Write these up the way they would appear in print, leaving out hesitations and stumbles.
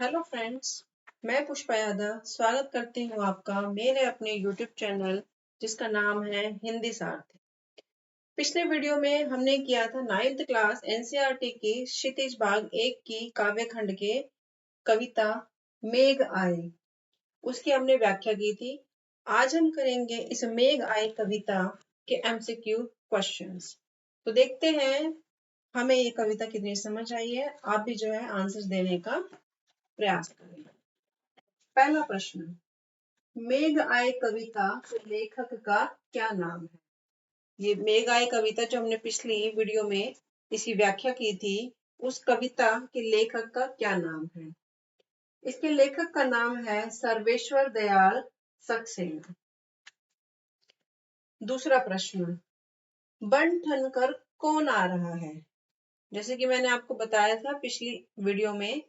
Hello friends, मैं पुष्पा यादव स्वागत करती हूँ आपका मेरे अपने यूट्यूब चैनल जिसका नाम है हिंदी सारथी। पिछले वीडियो में हमने किया था 9th क्लास एनसीईआरटी की क्षितिज भाग 1 की काव्य खंड के कविता मेघ आए, उसकी हमने व्याख्या की थी। आज हम करेंगे इस मेघ आए कविता के एमसीक्यू क्वेश्चंस। तो देखते हैं हमें ये कविता कितनी समझ आई है। आप भी जो है आंसर देने का प्रयास करें। पहला प्रश्न, मेघ आए कविता के लेखक का क्या नाम है? ये मेघ आए कविता जो हमने पिछली वीडियो में इसकी व्याख्या की थी, उस कविता के लेखक का क्या नाम है? इसके लेखक का नाम है सर्वेश्वर दयाल सक्सेना। दूसरा प्रश्न, बन ठनकर कौन आ रहा है? जैसे कि मैंने आपको बताया था पिछली वीडियो में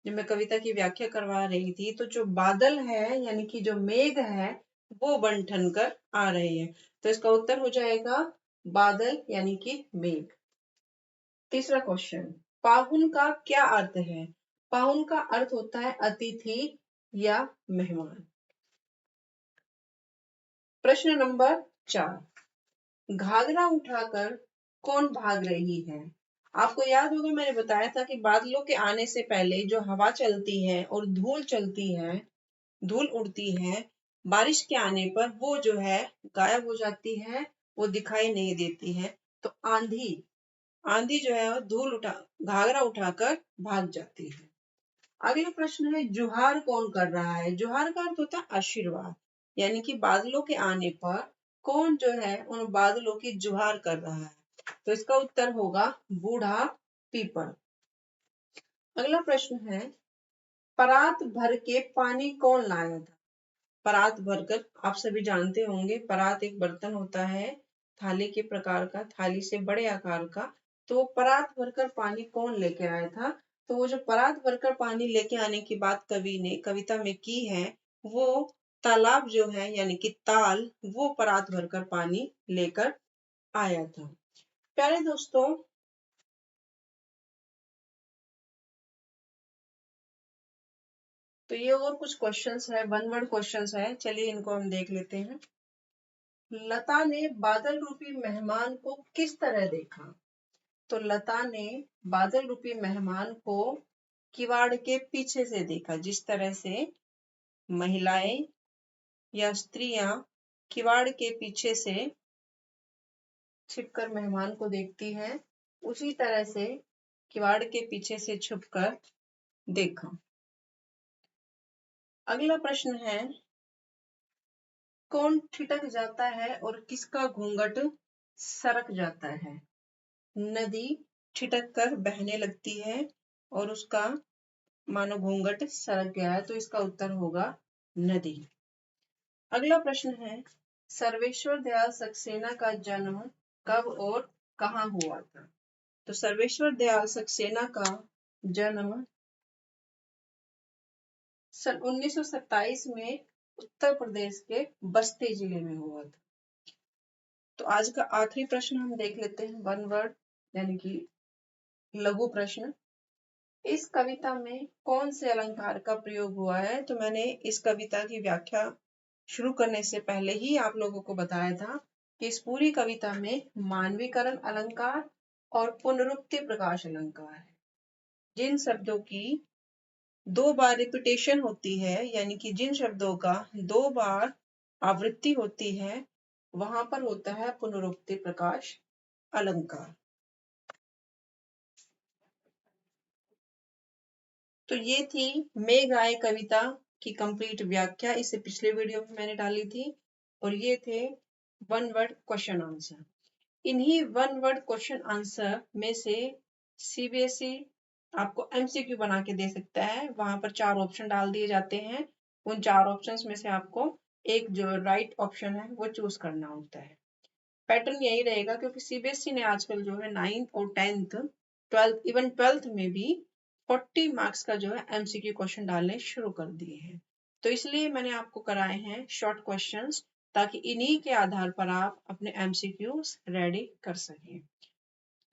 जब मैं कविता की व्याख्या करवा रही थी, तो जो बादल है यानी कि जो मेघ है वो बन ठन कर आ रहे हैं। तो इसका उत्तर हो जाएगा बादल यानी कि मेघ। तीसरा क्वेश्चन, पाहुन का क्या अर्थ है? पाहुन का अर्थ होता है अतिथि या मेहमान। प्रश्न नंबर 4, घाघरा उठाकर कौन भाग रही है? आपको याद होगा मैंने बताया था कि बादलों के आने से पहले जो हवा चलती है और धूल चलती है, धूल उड़ती है, बारिश के आने पर वो जो है गायब हो जाती है, वो दिखाई नहीं देती है। तो आंधी, आंधी जो है धूल उठा घाघरा उठाकर भाग जाती है। अगला प्रश्न है, जुहार कौन कर रहा है? जुहार का अर्थ होता है आशीर्वाद, यानी कि बादलों के आने पर कौन जो है उन बादलों की जुहार कर रहा है? तो इसका उत्तर होगा बूढ़ा पीपल। अगला प्रश्न है, परात भर के पानी कौन लाया था? परात भरकर आप सभी जानते होंगे, परात एक बर्तन होता है थाली के प्रकार का, थाली से बड़े आकार का। तो परात भरकर पानी कौन लेके आया था? तो वो जो परात भरकर पानी लेके आने की बात कवि ने कविता में की है, वो तालाब जो है यानी कि ताल, वो परात भरकर पानी लेकर आया था। प्यारे दोस्तों, तो ये और कुछ क्वेश्चंस है, वन वर्ड क्वेश्चंस है, चलिए इनको हम देख लेते हैं। लता ने बादल रूपी मेहमान को किस तरह देखा? तो लता ने बादल रूपी मेहमान को किवाड़ के पीछे से देखा। जिस तरह से महिलाएं या स्त्रियां किवाड़ के पीछे से छिपकर मेहमान को देखती हैं, उसी तरह से किवाड़ के पीछे से छुपकर देखा। अगला प्रश्न है, कौन ठिठक जाता है और किसका घूंघट सरक जाता है? नदी ठिठक कर बहने लगती है और उसका मानो घूंघट सरक गया है, तो इसका उत्तर होगा नदी। अगला प्रश्न है, सर्वेश्वर दयाल सक्सेना का जन्म कब और कहाँ हुआ था? तो सर्वेश्वर दयाल सक्सेना का जन्म सन 1927 में उत्तर प्रदेश के बस्ती जिले में हुआ था। तो आज का आखिरी प्रश्न हम देख लेते हैं, वन वर्ड यानी कि लघु प्रश्न। इस कविता में कौन से अलंकार का प्रयोग हुआ है? तो मैंने इस कविता की व्याख्या शुरू करने से पहले ही आप लोगों को बताया था कि इस पूरी कविता में मानवीकरण अलंकार और पुनरुक्ति प्रकाश अलंकार है। जिन शब्दों की 2 बार रिपीटेशन होती है, यानी कि जिन शब्दों का 2 बार आवृत्ति होती है, वहां पर होता है पुनरुक्ति प्रकाश अलंकार। तो ये थी मेघ आए कविता की कंप्लीट व्याख्या, इससे पिछले वीडियो में मैंने डाली थी। और ये थे वन वर्ड क्वेश्चन आंसर। इन्हीं वन वर्ड क्वेश्चन आंसर में से सीबीएसई आपको एमसीक्यू बना के दे सकता है। वहां पर 4 ऑप्शन डाल दिए जाते हैं, उन 4 ऑप्शंस में से आपको एक जो राइट ऑप्शन है वो चूज करना होता है। पैटर्न यही रहेगा, क्योंकि सीबीएसई ने आजकल जो है 9th और 10th 12th इवन 12th में भी 40 मार्क्स का जो है एमसीक्यू क्वेश्चन डालने शुरू कर दिए हैं। तो इसलिए मैंने आपको कराए हैं शॉर्ट क्वेश्चंस, ताकि इन्हीं के आधार पर आप अपने एमसीक्यूज रेडी कर सकें।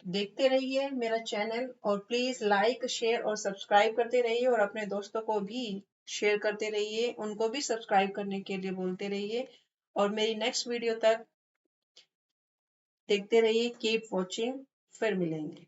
देखते रहिए मेरा चैनल और प्लीज लाइक शेयर और सब्सक्राइब करते रहिए और अपने दोस्तों को भी शेयर करते रहिए, उनको भी सब्सक्राइब करने के लिए बोलते रहिए। और मेरी नेक्स्ट वीडियो तक देखते रहिए। कीप वॉचिंग, फिर मिलेंगे।